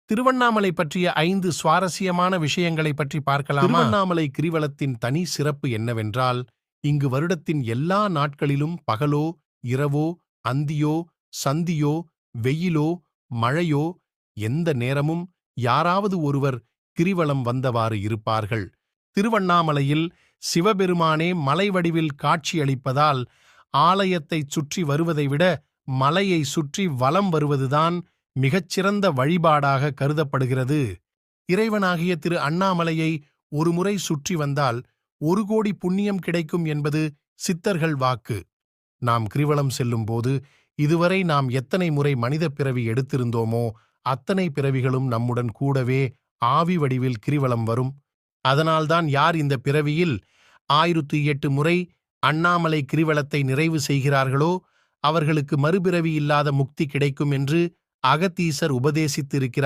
திருவண்ணாமலை பற்றிய 5 சுவாரஸ்யமான விஷயங்களை பற்றி பார்க்கலாமா? திருவண்ணாமலை கிரிவலத்தின் தனி சிறப்பு என்னவென்றால், இங்கு வருடத்தின் எல்லா நாட்களிலும் பகலோ, இரவோ, அந்தியோ, சந்தியோ, வெயிலோ, மழையோ, எந்த நேரமும் யாராவது ஒருவர் கிரிவலம் வந்தவாறு இருப்பார்கள். திருவண்ணாமலையில் சிவபெருமானே மலை வடிவில் காட்சியளிப்பதால் ஆலயத்தைச் சுற்றி வருவதை விட மலையை சுற்றி வலம் வருவதுதான் மிகச்சிறந்த வழிபாடாக கருதப்படுகிறது. இறைவனாகிய திரு அண்ணாமலையை ஒருமுறை சுற்றி வந்தால் 1 கோடி புண்ணியம் கிடைக்கும் என்பது சித்தர்கள் வாக்கு. நாம் கிரிவலம் செல்லும் போது இதுவரை நாம் எத்தனை முறை மனித பிறவி எடுத்திருந்தோமோ அத்தனை பிறவிகளும் நம்முடன் கூடவே ஆவி வடிவில் கிரிவலம் வரும். அதனால்தான் யார் இந்த பிறவியில் 1008 முறை அண்ணாமலை கிரிவலத்தை நிறைவு செய்கிறார்களோ அவர்களுக்கு மறுபிறவி இல்லாத முக்தி கிடைக்கும் என்று அகத்தீசர் உபதேசித்திருக்கிறார்.